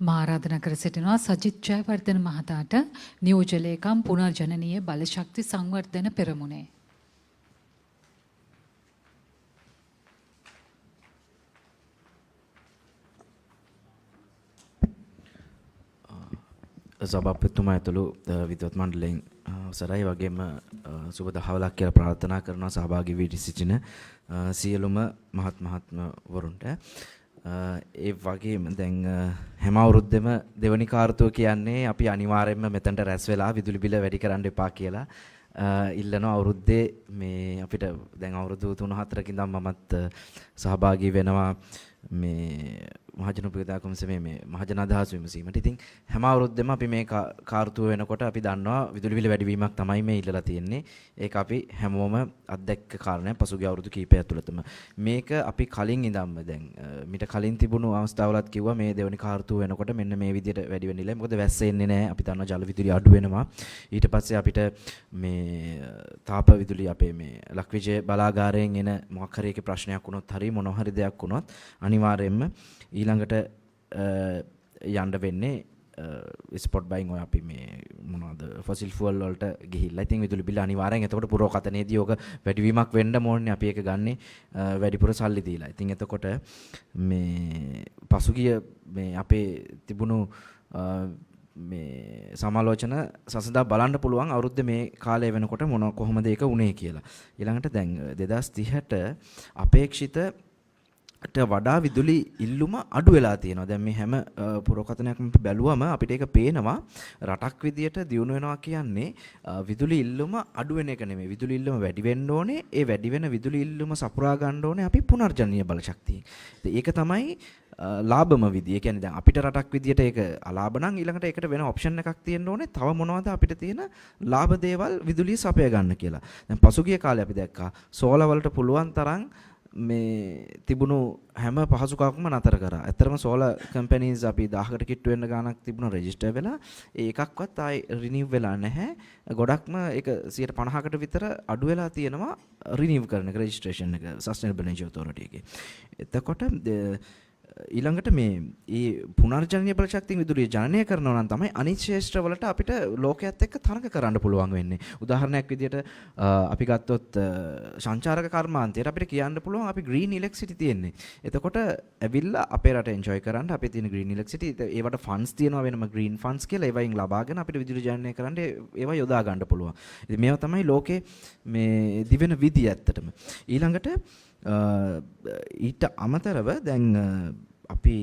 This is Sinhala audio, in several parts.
මා ආරාධනා කර සිටිනවා සජිත් ජයවර්ධන මහතාට නියෝජ්‍ය ලේකම් පුනර්ජනනීය බලශක්ති සංවර්ධන පෙරමුණේ. සභාපතිතුමා ඇතුළු විද්වත් මණ්ඩලයෙන් අවසරයි වගේම සුබ දහවලක් කියලා ප්‍රාර්ථනා කරනවා සහභාගී වී සිටින සියලුම මහත්මවරුන්ට. ඒ වගේම දැන් හැම අවුරුද්දෙම දෙවනි කාර්තුව කියන්නේ අපි අනිවාර්යයෙන්ම මෙතනට රැස් වෙලා විදුලි බිල වැඩි කරන්න එපා කියලා ඉල්ලන අවුරුද්දේ මේ අපිට දැන් අවුරුදු 3-4කින් ඉඳන් මමත් සහභාගී වෙනවා මේ මහජන උපයෝගිතා කොමිසමේ මේ මහජන අදහස් විමසීමට. ඉතින් හැම අවුරුද්දෙම අපි මේ කාර්තුව වෙනකොට අපි දන්නවා විදුලි බිල වැඩිවීමක් තමයි මේ ඉල්ලලා තියෙන්නේ. ඒක අපි හැමෝම අත්දැක්ක කාරණයක් පසුගිය අවුරුදු කිහිපය ඇතුළතම. මේක අපි කලින් ඉඳන්ම දැන් මිට කලින් තිබුණු අවස්ථාවලත් කිව්වා මේ දෙවෙනි කාර්තුව වෙනකොට මෙන්න මේ විදිහට වැඩි වෙන්න ඉල්ලයි. මොකද වැස්ස එන්නේ නැහැ. අපි දන්නවා ජල විදුලි අඩු වෙනවා. ඊට පස්සේ අපිට මේ තාප විදුලි අපේ මේ ලක්විජය බලාගාරයෙන් එන මොකක් හරි එකේ ප්‍රශ්නයක් වුණොත් හරි මොනවා හරි දෙයක් වුණොත් අනිවාර්යයෙන්ම ඊළඟට යන්න වෙන්නේ ස්පොට් බයින් ඔය අපි මේ මොනවද ෆොසිල් ෆුවල් වලට ගිහිල්ලා. ඉතින් විදුලි බිල අනිවාර්යෙන් එතකොට පුරවකතනේදී ඔක වැඩිවීමක් වෙන්න ඕනේ. අපි ඒක ගන්නේ වැඩිපුර සල්ලි දීලා. ඉතින් එතකොට මේ පසුගිය මේ අපේ තිබුණු මේ සමාලෝචන සසඳා බලන්න පුළුවන් අවුරුද්දේ මේ කාලය වෙනකොට කොහොමද ඒක උනේ කියලා. ඊළඟට දැන් 2030ට අපේක්ෂිත වඩා විදුලි ඉල්ලුම අඩු වෙලා තියෙනවා. දැන් මේ හැම පුරකථනයක්ම බැලුවම අපිට ඒක පේනවා රටක් විදියට දියුණු වෙනවා කියන්නේ විදුලි ඉල්ලුම අඩු වෙන එක නෙමෙයි. විදුලි ඉල්ලුම වැඩි වෙන්න ඕනේ. ඒ වැඩි වෙන විදුලි ඉල්ලුම සපුරා ගන්න ඕනේ අපි පුනර්ජනනීය බලශක්තියෙන්. ඒක තමයි ලාභම විදිය. ඒ කියන්නේ දැන් අපිට රටක් විදියට ඒක අලාභ නම් ඊළඟට ඒකට වෙන ඔප්ෂන් එකක් තියෙන්න ඕනේ. තව මොනවද අපිට තියෙන ලාභ දේවල් විදුලිය සපය ගන්න කියලා. දැන් පසුගිය කාලේ අපි දැක්කා සෝලා වලට පුළුවන් තරම් මේ තිබුණු හැම පහසුකමක්ම නතර කරා. ඇත්තටම සෝලර් කම්පැනිස් අපි 1000කට කිට්ටු වෙන්න ගානක් තිබුණා රෙජිස්ටර් වෙලා. ඒ එකක්වත් ආයි රිනිව් වෙලා නැහැ. ගොඩක්ම ඒක 50%කට විතර අඩු වෙලා තියෙනවා රිනිව් කරන එක රෙජිස්ට්‍රේෂන් එක සස්ටේනබල් එනර්ජි ඔතොරිටි එකේ. එතකොට ඊළඟට මේ පුනර්ජනනීය බලශක්තිය විදුලිය ජනනය කරනවා නම් තමයි අනිත් ක්ෂේත්‍ර වලට අපිට ලෝකයේත් එක්ක තරඟ කරන්න පුළුවන් වෙන්නේ. උදාහරණයක් විදියට අපි ගත්තොත් සංචාරක කර්මාන්තයට අපිට කියන්න පුළුවන් අපි ග්‍රීන් ඉලෙක්ට්‍රිසිටි තියෙන්නේ. එතකොට ඇවිල්ලා අපේ රට එන්ජොයි කරන්න අපේ තියෙන ග්‍රීන් ඉලෙක්ට්‍රිසිටි ඒවට ෆන්ඩ්ස් තියෙනවා වෙනම ග්‍රීන් ෆන්ඩ්ස් කියලා ඒවයින් ලබාගෙන අපිට විදුලි ජනනය කරන්න ඒවා යොදා ගන්න පුළුවන්. ඉතින් මේවා තමයි ලෝකේ මේ දිවෙන විදිය ඇත්තටම. ඊළඟට ඊට අමතරව දැන් අපි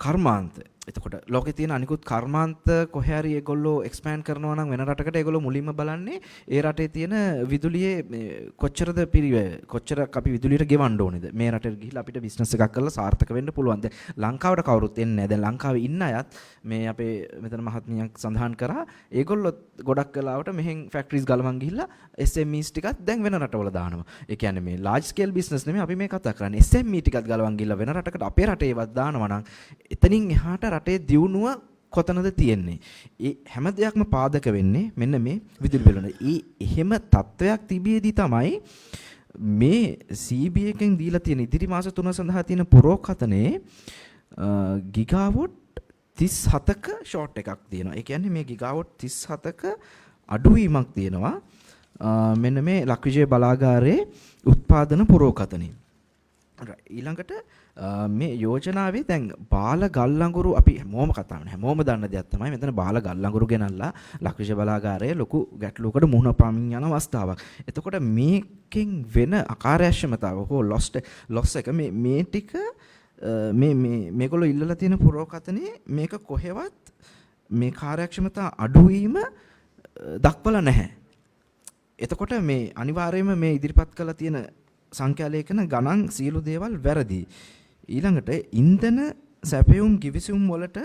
කර්මාන්ත එතකොට ලෝකේ තියෙන අනිකුත් කර්මාන්ත කොහේ හරි ඒගොල්ලෝ එක්ස්පෑන්ඩ් කරනවා නම් වෙන රටකට ඒගොල්ලෝ මුලින්ම බලන්නේ ඒ රටේ තියෙන විදුලියේ කොච්චරද පිරිවැය කොච්චරක් අපි විදුලියට ගෙවන්න ඕනේද මේ රටට ගිහිල්ලා අපිට බිස්නස් එකක් කරලා සාර්ථක වෙන්න පුළුවන්. දැන් ලංකාවට කවුරුත් එන්නේ නැහැ. දැන් ලංකාවේ ඉන්න අයත් මේ අපේ මෙතන මහත්මියක් සඳහන් කරා ඒගොල්ලෝ ගොඩක් වෙලාවට මෙහෙන් ෆැක්ටරිස් ගලවන් ගිහිල්ලා SMEs ටිකත් දැන් වෙන රටවල දානවා. ඒ කියන්නේ මේ large scale business නෙමෙයි අපි මේ කතා කරන්නේ. SME ටිකත් ගලවන් ගිහිල්ලා වෙන රටකට අපේ රටේ ඒවත් දානවා නම් එතනින් එහාට රටේ දියුණුව කොතනද තියෙන්නේ? ඒ හැම දෙයක්ම පාදක වෙන්නේ මෙන්න මේ විදුලි බිල වල. එහෙම තත්වයක් තිබියදී තමයි මේ CB එකෙන් දීලා තියෙන ඉදිරි මාස 3 සඳහා තියෙන පුරෝකථනයේ ගිගාවොට් 37ක ෂෝට් එකක් තියෙනවා. ඒ කියන්නේ මේ ගිගාවොට් 37ක අඩුවීමක් තියෙනවා. මෙන්න මේ ලක්විජය බලාගාරයේ උත්පාදන පුරෝකථනයේ. ඊළඟට මේ යෝජනාවේ දැන් බාල ගල් අඟුරු අපි හැමෝම කතා කරනවා. හැමෝම දන්න දෙයක් තමයි මෙතන බාල ගල් අඟුරු ගෙනල්ලා ලක්විජය බලාගාරයේ ලොකු ගැටලුවකට මුහුණ පාමින් යන අවස්ථාවක්. එතකොට මේකෙන් වෙන අකාර්යක්ෂමතාව හෝ ලොස් එක මේ ටික මේගොල්ලෝ ඉල්ලලා තියෙන පුරෝකථනයේ මේක කොහෙවත් මේ කාර්යක්ෂමතා අඩුවීම දක්වලා නැහැ. එතකොට මේ අනිවාර්යයෙන්ම මේ ඉදිරිපත් කළ තියෙන සංඛ්‍යාලේඛන ගණන් සියලු දේවල් වැරදි. ඊළඟට ඉන්ධන සැපයුම් ගිවිසුම් වලට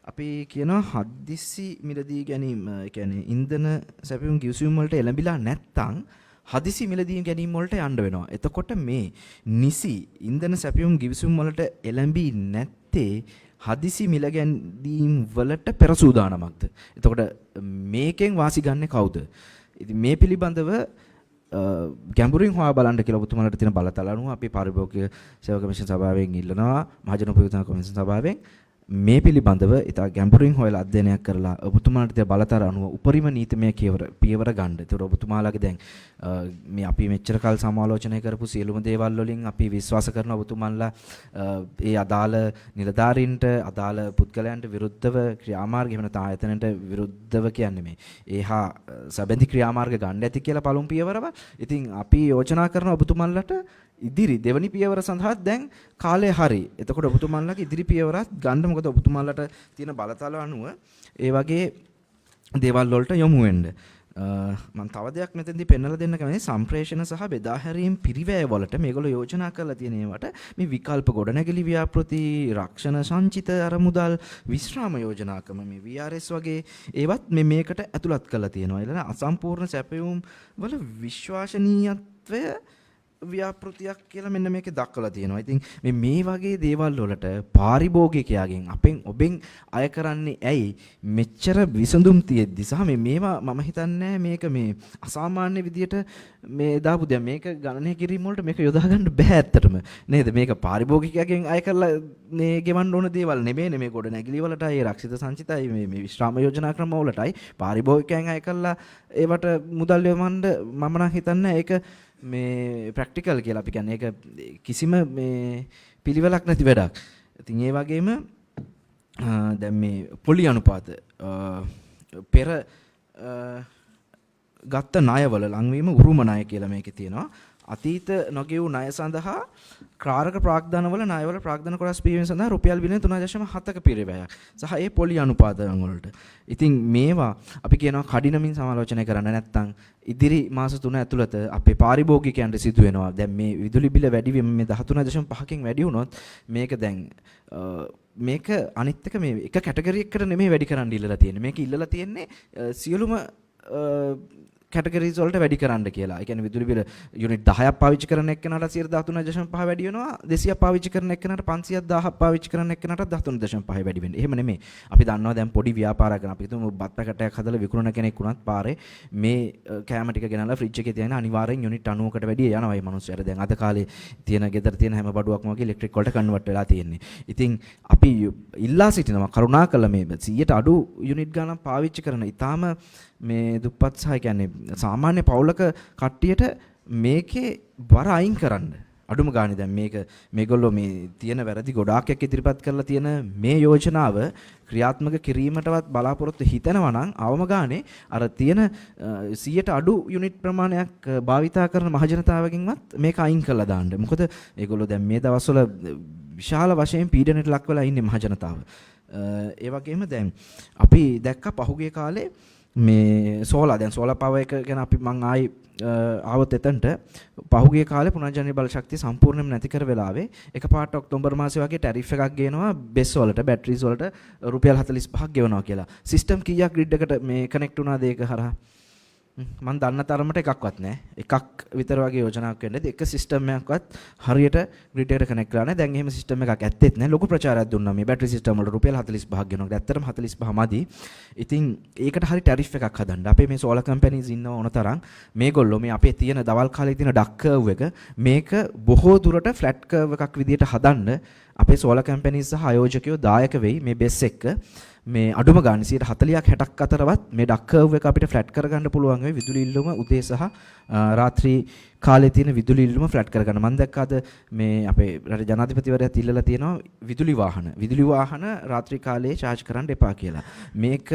අපි කියනවා හදිසි මිලදී ගැනීම. ඒ කියන්නේ ඉන්ධන සැපයුම් ගිවිසුම් වලට එළඹිලා නැත්තම් හදිසි මිලදී ගැනීම වලට යන්න වෙනවා. එතකොට මේ නිසි ඉන්ධන සැපයුම් ගිවිසුම් වලට එළඹී නැත්තේ හදිසි මිල ගැනීම වලට පෙර සූදානමක්ද? එතකොට මේකෙන් වාසි ගන්නෙ කවුද? ඉතින් මේ පිළිබඳව ගැඹුරින් හොයා බලන්න කියලා ඔබතුමාලට තියෙන බලතල අනුව අපි පරිභෝගික සේවා කමිෂන් සභාවෙන් ඉල්ලනවා මහජන උපයෝගිතා කමිෂන් සභාවෙන් මේ පිළිබඳව ඉතා ගැඹුරින් හොයලා අධ්‍යයනයක් කරලා ඔබතුමාලට තියෙන බලතර අනුව උපරිම නීතිමය පියවර ගන්න. ඒතර ඔබතුමාලගේ දැන් මේ අපි මෙච්චර කල් සමාලෝචනය කරපු සියලුම දේවල් වලින් අපි විශ්වාස කරන ඔබතුමාලා ඒ අදාළ නිලධාරීන්ට අදාළ පුද්ගලයන්ට විරුද්ධව ක්‍රියාමාර්ග එහෙම නැත්නම් ආයතනයට විරුද්ධව කියන්නේ මේ ඒහා සැබඳි ක්‍රියාමාර්ග ගන්න ඇති කියලා පළමු පියවරව. ඉතින් අපි යෝජනා කරන ඔබතුමාලට ඉදිරි දෙවනි පියවර සඳහා දැන් කාලය හරි. එතකොට ඔබතුමාලගේ ඉදිරි පියවරත් ගන්න මොකද ඔබතුමාලට තියෙන බලතල අනුව ඒ වගේ දේවල් වලට යොමු වෙන්න. මම තව දෙයක් මෙතෙන්දී පෙන්වලා දෙන්න කැමතියි සම්ප්‍රේෂණ සහ බෙදා හැරීම් පිරිවැය වලට මේගොල්ලෝ යෝජනා කරලා තියෙන ඒවට මේ විකල්ප ගොඩනැගිලි ව්‍යාපෘති රක්ෂණ සංචිත අරමුදල් විශ්‍රාම යෝජනාකම මේ VRS වගේ ඒවත් මේකට ඇතුළත් කරලා තියෙනවා. ඊළඟ අසම්පූර්ණ සැපයුම් වල විශ්වාසනීයත්වය ව්‍යාපෘතියක් කියලා මෙන්න මේකේ දක්වලා තියෙනවා. ඉතින් මේ වගේ දේවල් වලට පාරිභෝගිකයාගෙන් අපෙන් ඔබෙන් අය කරන්නේ ඇයි මෙච්චර විසඳුම් තියෙද්දි සහ මේවා මම හිතන්නේ මේක මේ අසාමාන්‍ය විදියට මේ දාපු දැන් මේක ගණනය කිරීම වලට මේක යොදා ගන්න බෑ ඇත්තටම නේද? මේක පාරිභෝගිකයාගෙන් අය කරලා මේ ගෙවන්න ඕන දේවල් නෙමෙයිනේ. මේ ගොඩ නැගිලි වලටයි රක්ෂිත සංචිතයි මේ විශ්‍රාම යෝජනා ක්‍රම වලටයි පාරිභෝගිකයන් අය කරලා ඒවට මුදල් යොමන්න මම නම් හිතන්නේ ඒක මේ ප්‍රැක්ටිකල් කියලා අපි කියන්නේ ඒක කිසිම මේ පිළිවෙලක් නැති වැඩක්. ඉතින් ඒ වගේම දැන් මේ පොලි අනුපාත පෙර ගත්ත ණයවල ලංවීම උරුම ණය කියලා මේකේ තියෙනවා. අතීත නොගෙවූ ණය සඳහා කාරක ප්‍රාග්ධනවල ණයවල ප්‍රාග්ධන කොටස් පිරීම සඳහා රුපියල් බිලියන 3.7ක පිරිවැයක් සහ ඒ පොලි අනුපාතයන් වලට. ඉතින් මේවා අපි කියනවා කඩිනමින් සමාලෝචනය කරන්න නැත්නම් ඉදිරි මාස 3 ඇතුළත අපේ පාරිභෝගිකයන්ට සිදු වෙනවා. දැන් මේ විදුලි බිල වැඩි වීම මේ 13.5කින් වැඩි වුණොත් මේක දැන් මේක අනිත් එක මේ එක කැටගරි එකකට නෙමෙයි වැඩි කරන්න ඉල්ලලා තියෙන්නේ. මේක ඉල්ලලා තියෙන්නේ සියලුම කැටගරිස් වලට වැඩි කරන්න කියලා. ඒ කියන්නේ විදුලි බිල යුනිට් 10ක් පාවිච්චි කරන එක්කනට 13.5 වැඩි වෙනවා. 200ක් පාවිච්චි කරන එක්කනට 510ක් පාවිච්චි කරන එක්කනට 13.5 වැඩි වෙන්නේ. එහෙම නෙමෙයි. අපි දන්නවා දැන් පොඩි ව්‍යාපාරයක් කරන අපි හිතමු බත් පැකටයක් හදලා විකුණන කෙනෙක් වුණත් පාරේ මේ කෑම ටික ගෙනල්ලා ෆ්‍රිජ් එකේ තියන අනිවාර්යෙන් යුනිට් 90කට වැඩි යනවා මේ මිනිස්සුන්ට. දැන් අද කාලේ තියෙන ගෙදර තියෙන හැම බඩුවක්ම වගේ ඉලෙක්ට්‍රික් වලට කන්වර්ට් වෙලා තියෙන්නේ. ඉතින් අපි ඉල්ලා සිටිනවා කරුණාකරලා මේ 100ට අඩු යුනිට් ගණන් පාවිච්චි කරන ඊටාම මේ දුප්පත් සහ කියන්නේ සාමාන්‍ය පවුලක කට්ටියට මේකේ බර අයින් කරන්න. අඩුම ගානේ දැන් මේගොල්ලෝ මේ තියෙන වැරදි ගොඩාක් එක්ක ඉදිරිපත් කරලා තියෙන මේ යෝජනාව ක්‍රියාත්මක කිරීමටවත් බලාපොරොත්තු හිතනවා නම් අවම ගානේ අර තියෙන 100ට අඩු යුනිට් ප්‍රමාණයක් භාවිතා කරන මහජනතාවගෙන්වත් මේක අයින් කරලා දාන්න. මොකද ඒගොල්ලෝ දැන් මේ දවස්වල විශාල වශයෙන් පීඩනයට ලක් වෙලා ඉන්නේ මහජනතාව. ඒ වගේම දැන් අපි දැක්ක පහුගිය කාලේ මේ සෝලා දැන් සෝලා පවර් එක ගැන අපි මං ආයි ආවොත් එතනට පහුගිය කාලේ පුනර්ජනනීය බල ශක්තිය සම්පූර්ණයෙන්ම නැති කර වෙලාවේ එකපාරට ඔක්තෝබර් මාසේ වගේ ටැරිෆ් එකක් ගේනවා බෙස් වලට බැටරිස් වලට රුපියල් 45ක් ගෙවනවා කියලා. සිස්ටම් කීයක් ග්‍රිඩ් එකට මේ කනෙක්ට් වුණාද ඒක හරහා? මම දන්න තරමට එකක්වත් නැහැ. එකක් විතර වගේ යෝජනාවක් වෙන්නේ. එක සිස්ටම් එකක්වත් හරියට ග්‍රිඩ් එකට කනෙක්ට් කරලා නැහැ. දැන් එහෙම සිස්ටම් එකක් ඇත්තෙත් නැහැ. ලොකු ප්‍රචාරයක් දුන්නා මේ බැටරි සිස්ටම් වලට රුපියල් 45ක් ගෙවනවා. ඇත්තටම 45 මදි. ඉතින් ඒකට හරි ටැරිෆ් එකක් හදන්න. අපේ මේ සෝලර් කම්පැනිස් ඉන්නව ඕන තරම් මේගොල්ලෝ මේ අපේ තියෙන දවල් කාලේ තියෙන ඩක් කර්ව් එක මේක බොහෝ දුරට ෆ්ලැට් කර්ව් එකක් විදියට හදන්න අපේ සෝලර් කම්පැනිස් සහ ආයෝජකයෝ දායක වෙයි මේ බෙස් එක. මේ අඩුම ගානේ 140ක් 60ක් අතරවත් මේ ඩක් කර්ව් එක අපිට ෆ්ලැට් කරගන්න පුළුවන් වෙයි විදුලි ඉල්ලුම උදේ සහ රාත්‍රී කාලේ තියෙන විදුලි ඉල්ලුම ෆ්ලැට් කරගන්න. මම දැක්කද මේ අපේ රට ජනාධිපතිවරයාත් ඉල්ලලා තියෙනවා විදුලි වාහන රාත්‍රී කාලේ charge කරන්න එපා කියලා. මේක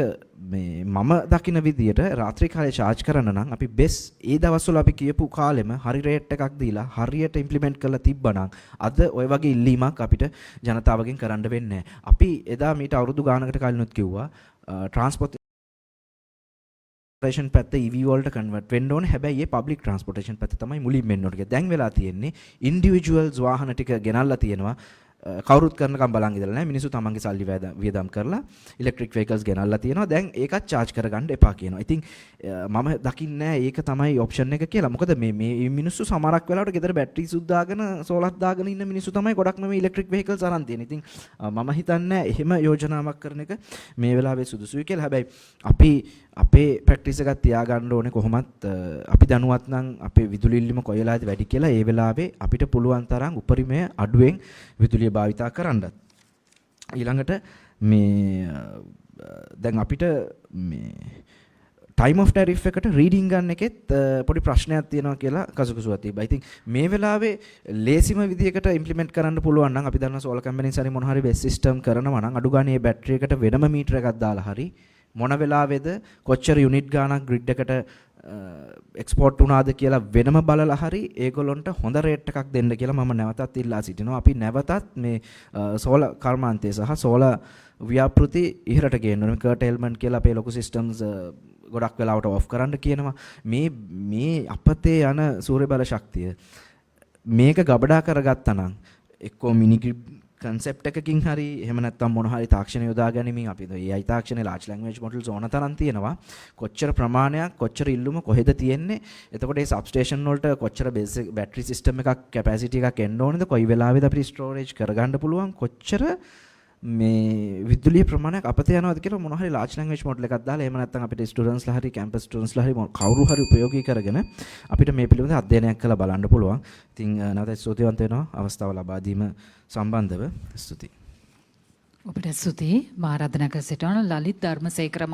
මේ මම දකින විදියට රාත්‍රී කාලේ charge කරන්න නම් අපි බෙස් ඒ දවස්වල අපි කියපු කාලෙම හරි රේට් එකක් දීලා හරියට ඉම්ප්ලිමන්ට් කරලා තිබ්බනම් අද ওই වගේ ඉල්ලීමක් අපිට ජනතාවගෙන් කරන්න වෙන්නේ නැහැ. අපි එදා මීට අවුරුදු ගානකට කලිනුත් කිව්වා ට්‍රාන්ස්පෝර්ටේෂන් පැත්ත EV වලට කන්වර්ට් වෙන්න ඕනේ. හැබැයි මේ පබ්ලික් ට්‍රාන්ස්පෝර්ටේෂන් පැත්ත තමයි මුලින්ම වෙන්න ඕනේ. දැන් වෙලා තියෙන්නේ ඉන්ඩිවිජුවල්ස් වාහන ටික ගෙනල්ලා තියෙනවා. කවුරුත් කරනකම් බලන් ඉඳලා නැහැ. මිනිස්සු තමන්ගේ සල්ලි වියදම් කරලා ඉලෙක්ට්‍රික් වෙහිකල්ස් ගෙනල්ලා තියෙනවා. දැන් ඒකත් charge කරගන්න එපා කියනවා. ඉතින් මම දකින්නේ ඒක තමයි ඔප්ෂන් එක කියලා. මොකද මේ මිනිස්සු සමහරක් වෙලාවට ගෙදර බැටරි සුද්දාගෙන සෝලර් දාගෙන ඉන්න මිනිස්සු තමයි ගොඩක් මේ ඉලෙක්ට්‍රික් වෙහිකල්ස් අරන් තියෙන්නේ. ඉතින් මම හිතන්නේ එහෙම යෝජනාවක් කරන එක මේ වෙලාවේ සුදුසුයි කියලා. හැබැයි අපි අපේ ප්‍රැක්ටිස් එකක් තියාගන්න ඕනේ කොහොමත් අපි දැනුවත් නම් අපේ විදුලි ඉල්ලීම කොයි වෙලාවද වැඩි කියලා ඒ වෙලාවේ අපිට පුළුවන් තරම් උපරිමය අඩුවෙන් විදුලිය භාවිතා කරන්නත්. ඊළඟට මේ දැන් අපිට මේ time of tariff එකට reading ගන්න එකෙත් පොඩි ප්‍රශ්නයක් තියෙනවා කියලා කසුකුසුවක් තිබ්බා. ඉතින් මේ වෙලාවේ ලේසිම විදියකට implement කරන්න පුළුවන් නම් අපි දන්නවා solar companies හරි මොන හරි base system කරනවා නම් අඩු ගානේ බැටරි එකට වෙනම මීටර එකක් දාලා හරි මොන වෙලාවේද කොච්චර යුනිට් ගාණක් grid එකට එක්ස්පෝර්ට් වුණාද කියලා වෙනම බලලා හරි ඒගොල්ලොන්ට හොඳ රේට් එකක් දෙන්න කියලා මම නැවතත් ඉල්ලා සිටිනවා. අපි නැවතත් මේ solar කර්මාන්තය සහ solar ව්‍යාපෘති ඉහළට ගේන්න ඕනේ. කර්ටේල්මන්ට් කියලා අපේ ලොකු සිස්ටම්ස් ගොඩක් වෙලාවට ඔෆ් කරන්න කියනවා. මේ අපතේ යන සූර්ය බල ශක්තිය මේක ගබඩා කරගත්තා නම් එක්කෝ මිනි ග්‍රිඩ් concept එකකින් හරි එහෙම නැත්නම් මොන හරි තාක්ෂණ යොදා ගැනීමෙන් අපි AI තාක්ෂණේ large language models ඕන තරම් තියෙනවා. කොච්චර ප්‍රමාණයක් කොච්චර ඉල්ලුම කොහෙද තියෙන්නේ? එතකොට මේ substation වලට කොච්චර basic battery system එකක් capacity එකක් එන්න ඕනේද? කොයි වෙලාවෙද අපිට storage කරගන්න පුළුවන්? කොච්චර මේ විදුලිය ප්‍රමාණයක් අපතේ යනවාද කියලා මොන හරි large language model එකක් දාලා එහෙම නැත්නම් අපිට students ලා හරි campus students ලා හරි කවුරු හරි ප්‍රයෝගී කරගෙන අපිට මේ පිළිබඳව අධ්‍යයනයක් කරලා බලන්න පුළුවන්. ඉතින් නැවතත් ස්තුතිවන්ත වෙනවා අවස්ථාව ලබා දීම සම්බන්ධව. ස්තුතියි. ඔබට ස්තුතියි. මා ආරාධනා කර සිටිනවා ලලිත් ධර්මසේකර